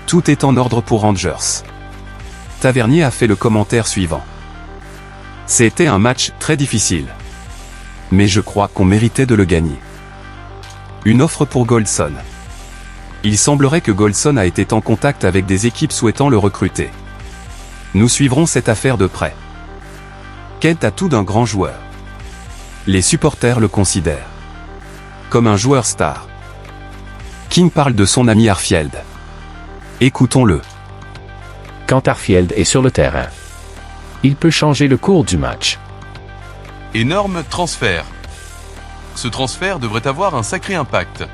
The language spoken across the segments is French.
Tout est en ordre pour Rangers. Tavernier a fait le commentaire suivant. C'était un match très difficile. Mais je crois qu'on méritait de le gagner. Une offre pour Goldson. Il semblerait que Goldson a été en contact avec des équipes souhaitant le recruter. Nous suivrons cette affaire de près. Kent a tout d'un grand joueur. Les supporters le considèrent comme un joueur star. King parle de son ami Arfield. Écoutons-le. Quand Arfield est sur le terrain, il peut changer le cours du match. Énorme transfert. Ce transfert devrait avoir un sacré impact.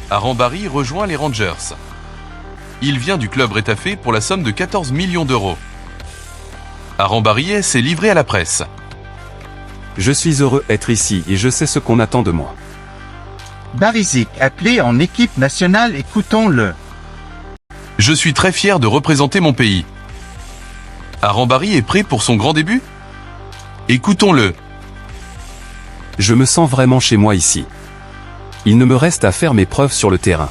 Arambari rejoint les Rangers. Il vient du club Retafe pour la somme de 14 millions d'euros. Arambari s'est livré à la presse. Je suis heureux d'être ici et je sais ce qu'on attend de moi. Barišić appelé en équipe nationale, écoutons-le. Je suis très fier de représenter mon pays. Arambari est prêt pour son grand début? Écoutons-le. Je me sens vraiment chez moi ici. Il ne me reste à faire mes preuves sur le terrain.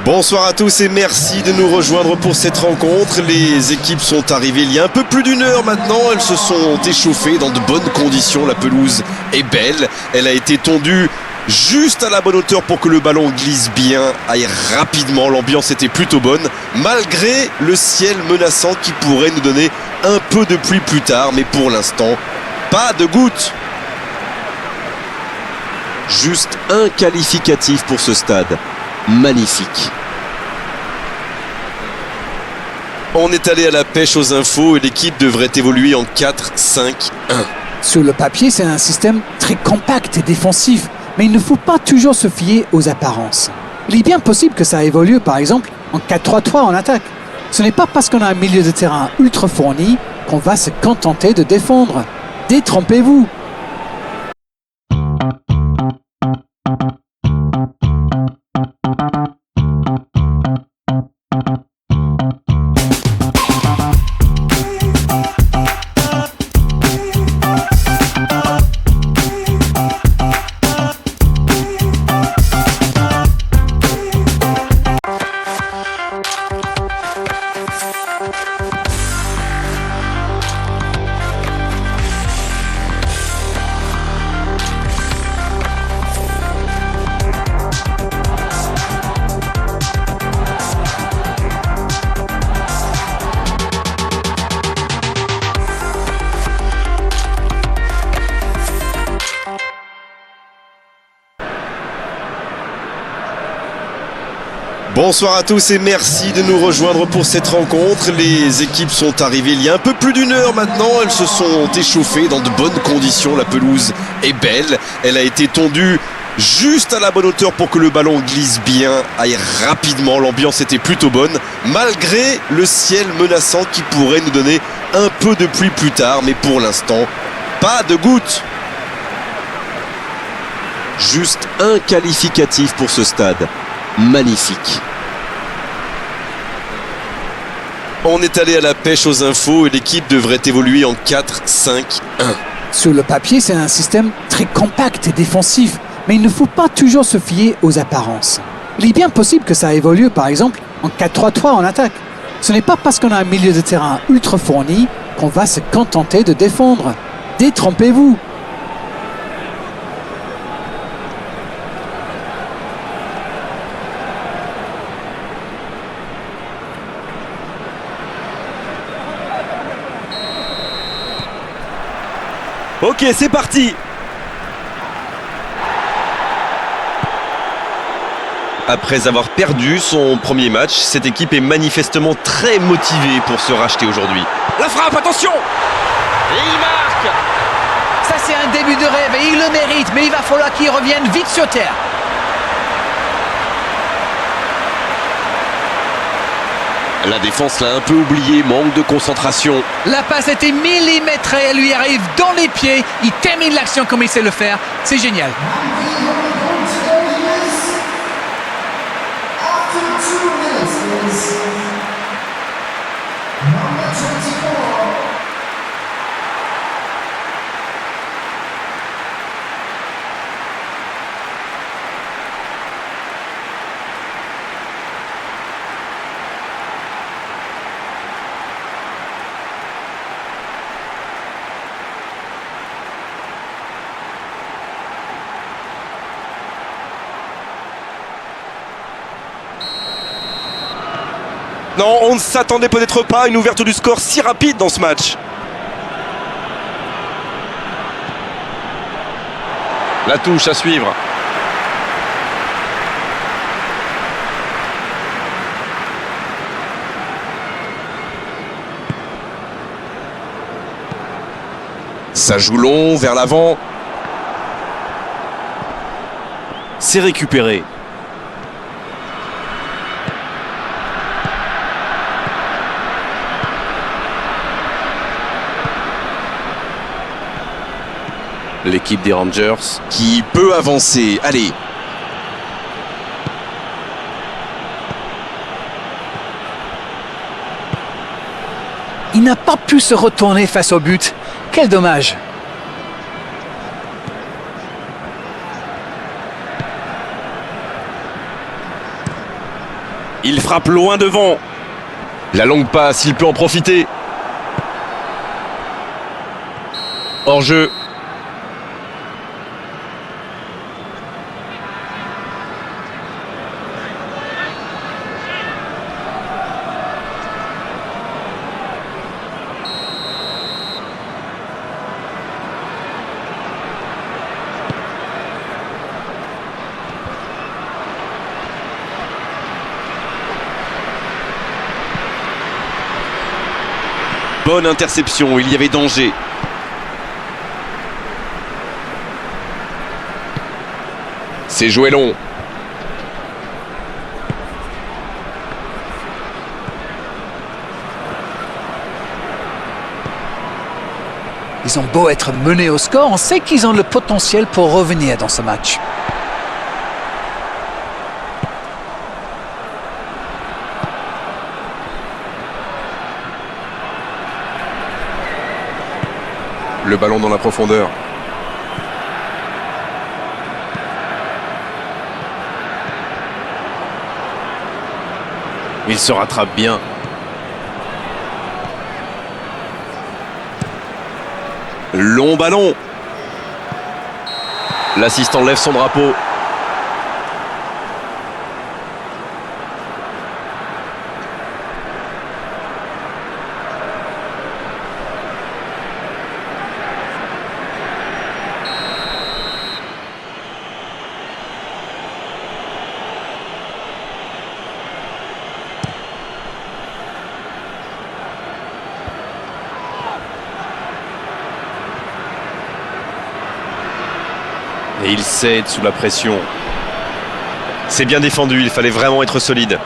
Bonsoir à tous et merci de nous rejoindre pour cette rencontre. Les équipes sont arrivées il y a un peu plus d'une heure maintenant. Elles se sont échauffées dans de bonnes conditions. La pelouse est belle. Elle a été tondue juste à la bonne hauteur pour que le ballon glisse bien, aille rapidement. L'ambiance était plutôt bonne, malgré le ciel menaçant qui pourrait nous donner un peu de pluie plus tard. Mais pour l'instant, pas de gouttes. Juste un qualificatif pour ce stade. Magnifique. On est allé à la pêche aux infos et l'équipe devrait évoluer en 4-5-1. Sur le papier, c'est un système très compact et défensif, mais il ne faut pas toujours se fier aux apparences. Il est bien possible que ça évolue, par exemple, en 4-3-3 en attaque. Ce n'est pas parce qu'on a un milieu de terrain ultra fourni qu'on va se contenter de défendre. Détrompez-vous. Bonsoir à tous et merci de nous rejoindre pour cette rencontre. Les équipes sont arrivées il y a un peu plus d'une heure maintenant. Elles se sont échauffées dans de bonnes conditions. La pelouse est belle. Elle a été tondue juste à la bonne hauteur pour que le ballon glisse bien, aille rapidement. L'ambiance était plutôt bonne, malgré le ciel menaçant qui pourrait nous donner un peu de pluie plus tard. Mais pour l'instant, pas de gouttes. Juste un qualificatif pour ce stade. Magnifique. On est allé à la pêche aux infos et l'équipe devrait évoluer en 4-5-1. Sur le papier, c'est un système très compact et défensif, mais il ne faut pas toujours se fier aux apparences. Il est bien possible que ça évolue, par exemple, en 4-3-3 en attaque. Ce n'est pas parce qu'on a un milieu de terrain ultra fourni qu'on va se contenter de défendre. Détrompez-vous. Ok, c'est parti. Après avoir perdu son premier match, cette équipe est manifestement très motivée pour se racheter aujourd'hui. La frappe, attention! Et il marque. Ça, c'est un début de rêve et il le mérite, mais il va falloir qu'il revienne vite sur terre. La défense l'a un peu oublié, manque de concentration. La passe était millimétrée, elle lui arrive dans les pieds. Il termine l'action comme il sait le faire. C'est génial. Non, on ne s'attendait peut-être pas à une ouverture du score si rapide dans ce match. La touche à suivre. Ça joue long, vers l'avant. C'est récupéré. L'équipe des Rangers qui peut avancer. Allez. Il n'a pas pu se retourner face au but. Quel dommage. Il frappe loin devant. La longue passe, il peut en profiter. Hors jeu. Bonne interception, il y avait danger. C'est joué long. Ils ont beau être menés au score, on sait qu'ils ont le potentiel pour revenir dans ce match. Le ballon dans la profondeur. Il se rattrape bien. Long ballon. L'assistant lève son drapeau. Et il cède sous la pression. C'est bien défendu, il fallait vraiment être solide.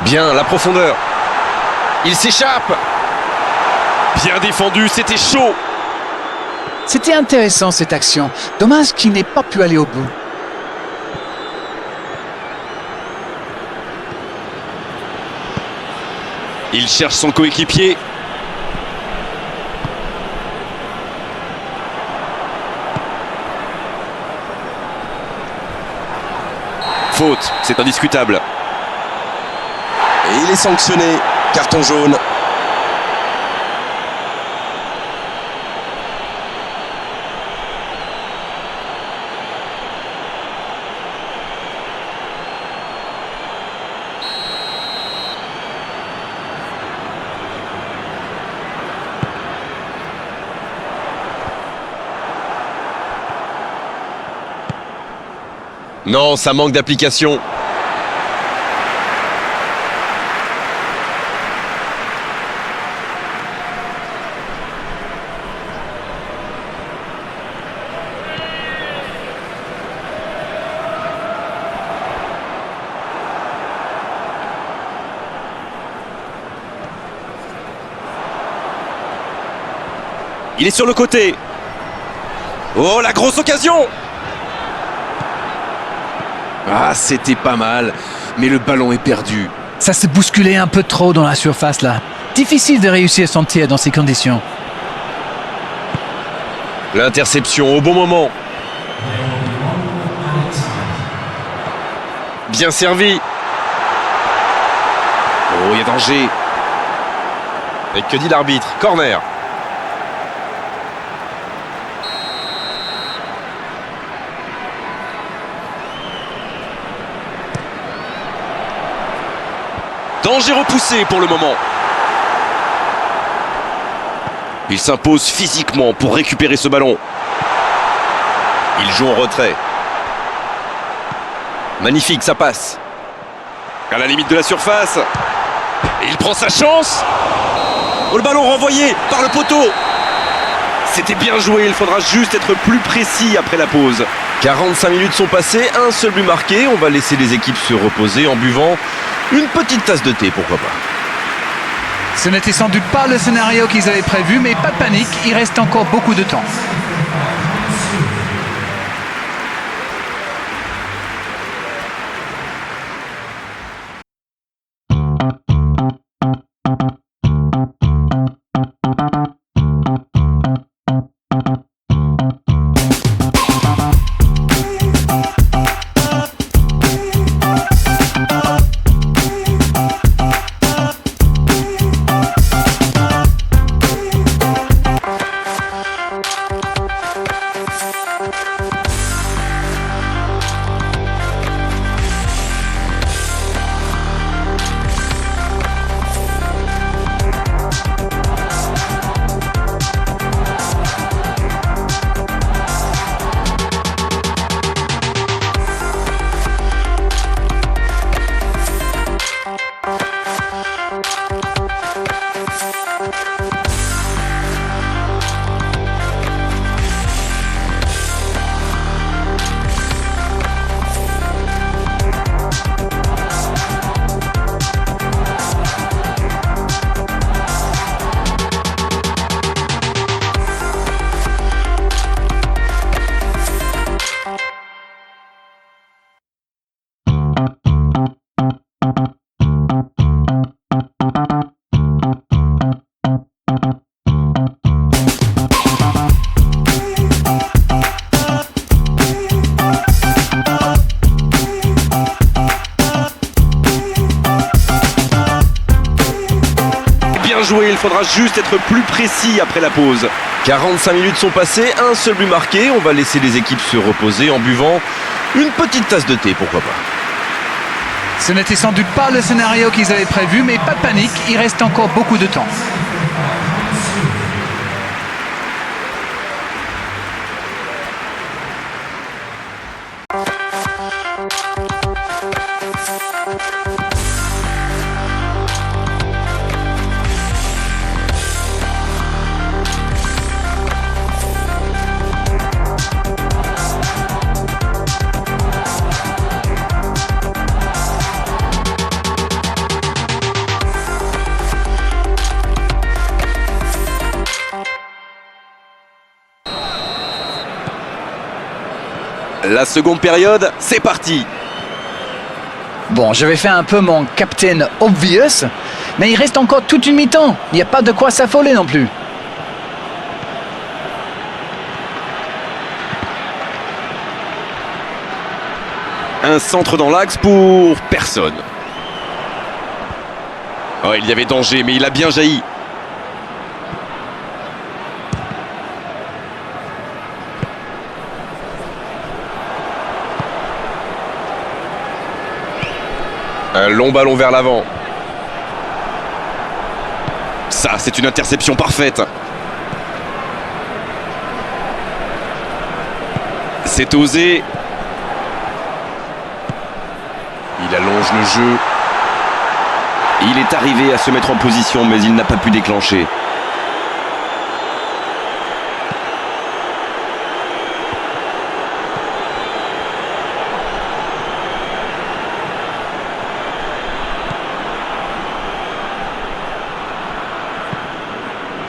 Bien, la profondeur. Il s'échappe. Bien défendu, c'était chaud. C'était intéressant cette action. Dommage qu'il n'ait pas pu aller au bout. Il cherche son coéquipier. Faute, c'est indiscutable. Et il est sanctionné. Carton jaune. Non, ça manque d'application. Il est sur le côté. Oh, la grosse occasion! Ah, c'était pas mal, mais le ballon est perdu. Ça s'est bousculé un peu trop dans la surface là. Difficile de réussir son tir dans ces conditions. L'interception au bon moment. Bien servi. Oh, il y a danger. Et que dit l'arbitre? Corner. Danger repoussé pour le moment. Il s'impose physiquement pour récupérer ce ballon. Il joue en retrait. Magnifique, ça passe. À la limite de la surface. Et il prend sa chance. Oh, le ballon renvoyé par le poteau. C'était bien joué, il faudra juste être plus précis après la pause. 45 minutes sont passées, un seul but marqué. On va laisser les équipes se reposer en buvant une petite tasse de thé, pourquoi pas. Ce n'était sans doute pas le scénario qu'ils avaient prévu, mais pas de panique, il reste encore beaucoup de temps. Il faudra juste être plus précis après la pause. 45 minutes sont passées, un seul but marqué. On va laisser les équipes se reposer en buvant une petite tasse de thé, pourquoi pas. Ce n'était sans doute pas le scénario qu'ils avaient prévu, mais pas de panique, il reste encore beaucoup de temps. La seconde période, c'est parti. Bon, je vais faire un peu mon Captain Obvious, mais il reste encore toute une mi-temps. Il n'y a pas de quoi s'affoler non plus. Un centre dans l'axe pour personne. Oh, il y avait danger, mais il a bien jailli. Un long ballon vers l'avant. Ça, c'est une interception parfaite. C'est osé. prolonge le jeu. Il est arrivé à se mettre en position, mais il n'a pas pu déclencher.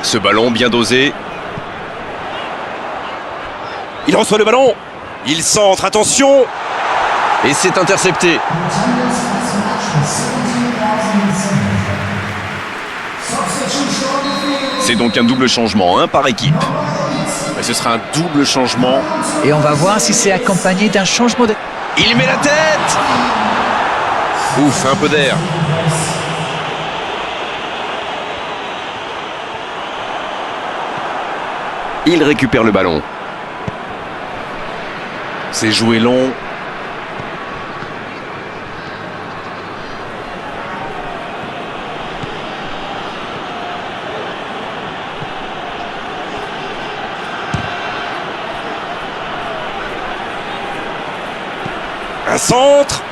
Ce ballon bien dosé. Il reçoit le ballon. Il centre, attention. Et c'est intercepté. C'est donc un double changement, un par équipe. Et ce sera un double changement. Et on va voir si c'est accompagné d'un changement de... Il met la tête. Ouf, un peu d'air. Il récupère le ballon. C'est joué long. Un centre.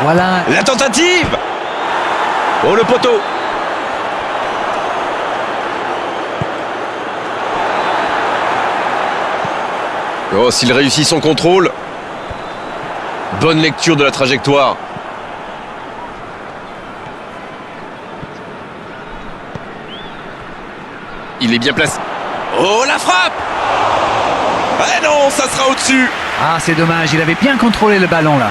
Voilà. La tentative. Oh, le poteau. Oh, s'il réussit son contrôle. Bonne lecture de la trajectoire. Il est bien placé. Oh, la frappe. Ah non, ça sera au-dessus. Ah, c'est dommage, il avait bien contrôlé le ballon là.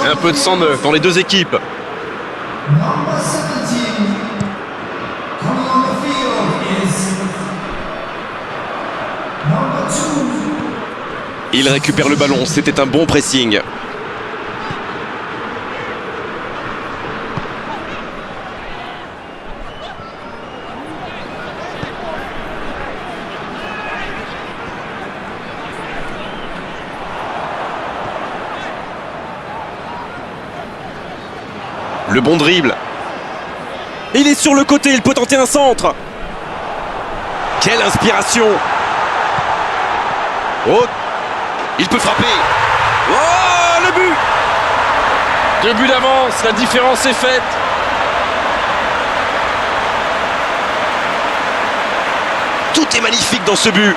Un peu de sang neuf dans les deux équipes. Il récupère le ballon, c'était un bon pressing. Le bon dribble. Il est sur le côté, il peut tenter un centre. Quelle inspiration. Oh, il peut frapper. Oh, le but. 2 buts d'avance, la différence est faite. Tout est magnifique dans ce but.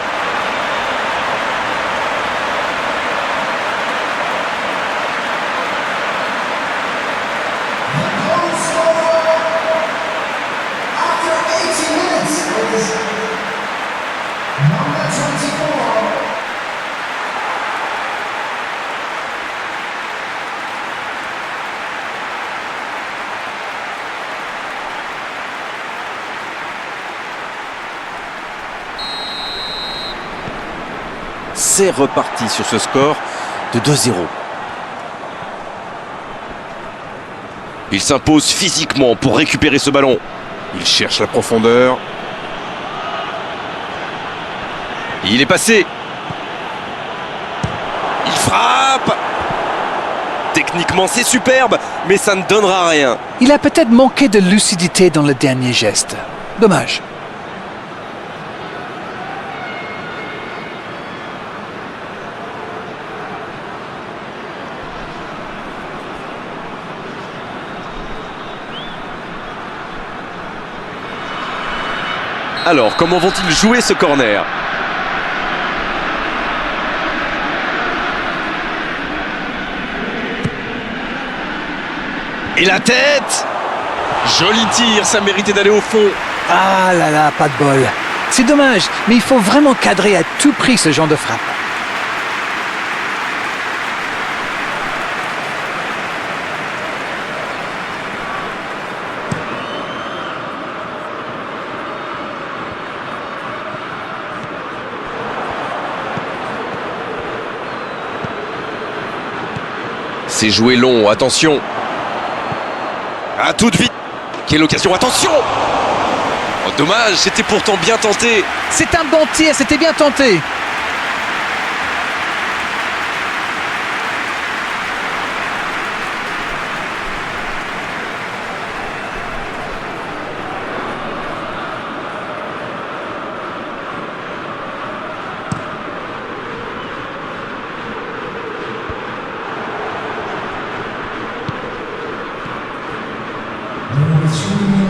C'est reparti sur ce score de 2-0. Il s'impose physiquement pour récupérer ce ballon. Il cherche la profondeur. Il est passé. Il frappe. Techniquement, c'est superbe, mais ça ne donnera rien. Il a peut-être manqué de lucidité dans le dernier geste. Dommage. Alors, comment vont-ils jouer ce corner? Et la tête! Joli tir, ça méritait d'aller au fond. Ah là là, pas de bol. C'est dommage, mais il faut vraiment cadrer à tout prix ce genre de frappe. C'est joué long, attention. À toute vite. Quelle occasion, attention. Oh, dommage, c'était pourtant bien tenté. C'est un bon tir, c'était bien tenté.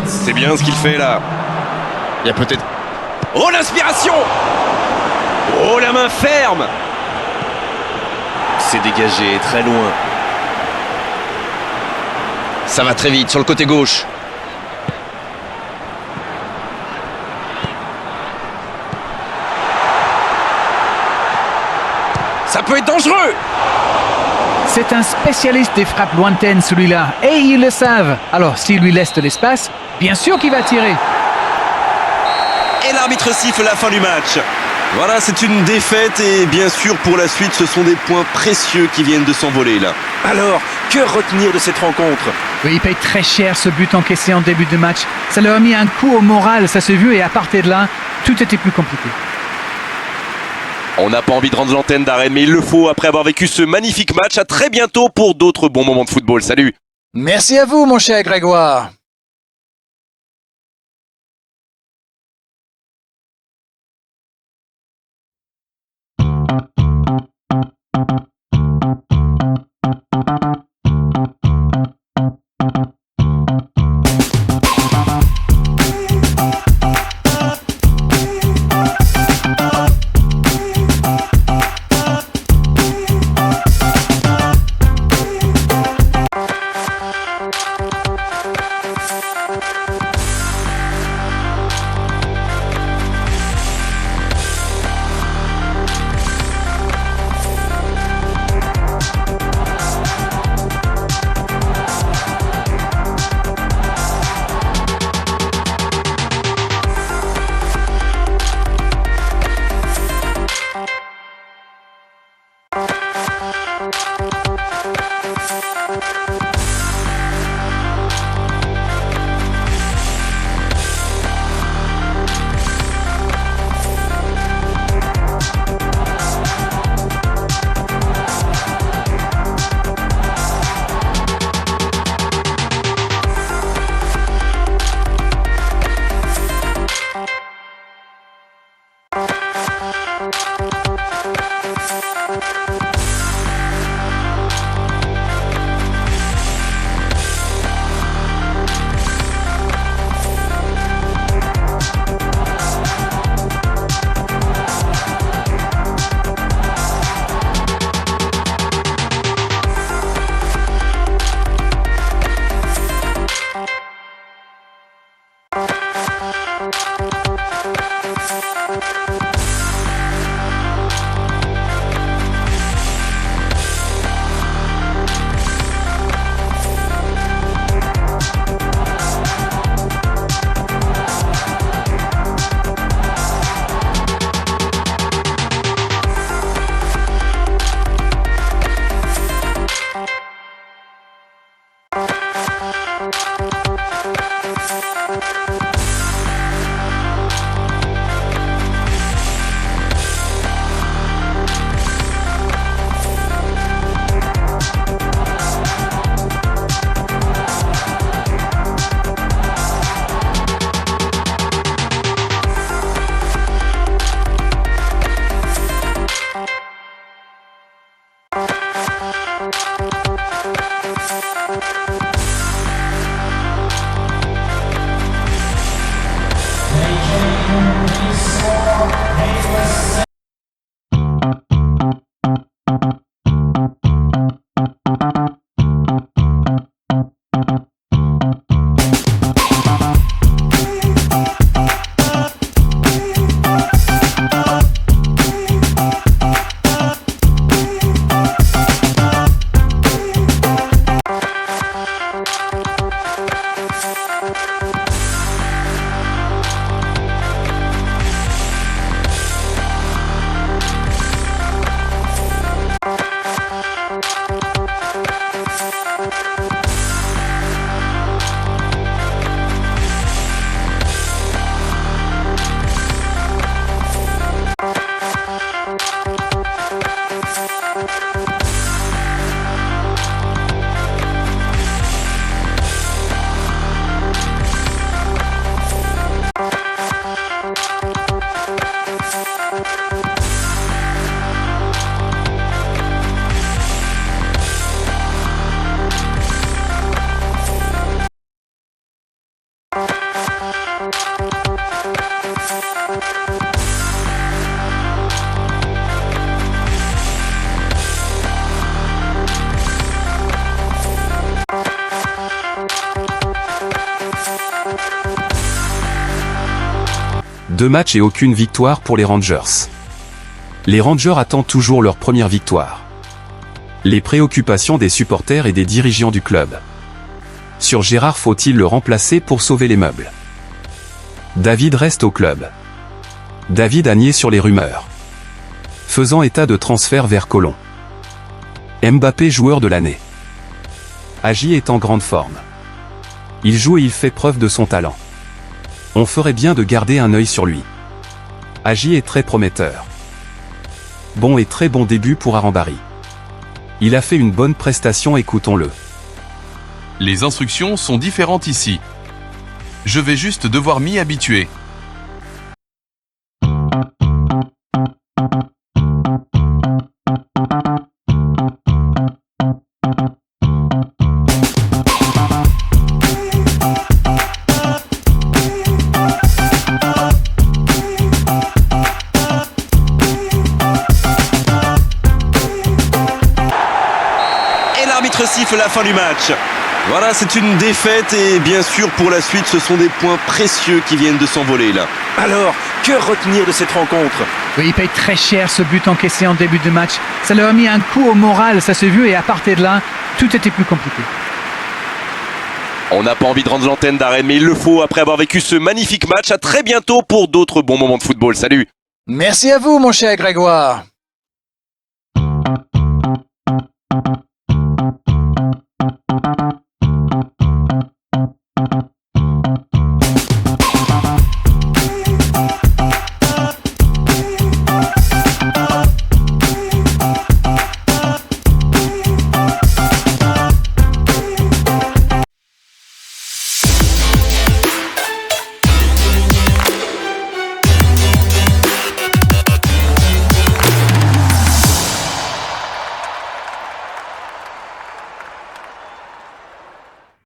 C'est bien ce qu'il fait là. Il y a peut-être... Oh, l'inspiration! Oh, la main ferme! C'est dégagé, très loin. Ça va très vite, sur le côté gauche. Ça peut être dangereux! C'est un spécialiste des frappes lointaines, celui-là. Et ils le savent. Alors, s'il lui laisse de l'espace, bien sûr qu'il va tirer. Et l'arbitre siffle la fin du match. Voilà, c'est une défaite et bien sûr pour la suite, ce sont des points précieux qui viennent de s'envoler là. Alors, que retenir de cette rencontre? Oui, il paye très cher ce but encaissé en début de match. Ça leur a mis un coup au moral, ça s'est vu, et à partir de là, tout était plus compliqué. On n'a pas envie de rendre l'antenne d'arrêt, mais il le faut après avoir vécu ce magnifique match. À très bientôt pour d'autres bons moments de football. Salut! Merci à vous, mon cher Grégoire. 2 matchs et aucune victoire pour les Rangers. Les Rangers attendent toujours leur première victoire. Les préoccupations des supporters et des dirigeants du club. Sur Gérard, faut-il le remplacer pour sauver les meubles? David reste au club. David a nié sur les rumeurs, faisant état de transfert vers Colón. Mbappé joueur de l'année. Agi est en grande forme. Il joue et il fait preuve de son talent. On ferait bien de garder un œil sur lui. Agi est très prometteur. Bon et très bon début pour Arambari. Il a fait une bonne prestation, écoutons-le. Les instructions sont différentes ici. Je vais juste devoir m'y habituer. Et l'arbitre siffle la fin du match. Voilà, c'est une défaite et bien sûr pour la suite, ce sont des points précieux qui viennent de s'envoler là. Alors, que retenir de cette rencontre? Oui, ils payent très cher ce but encaissé en début de match. Ça leur a mis un coup au moral, ça s'est vu, et à partir de là, tout était plus compliqué. On n'a pas envie de rendre l'antenne d'Arène, mais il le faut après avoir vécu ce magnifique match. À très bientôt pour d'autres bons moments de football. Salut! Merci à vous, mon cher Grégoire.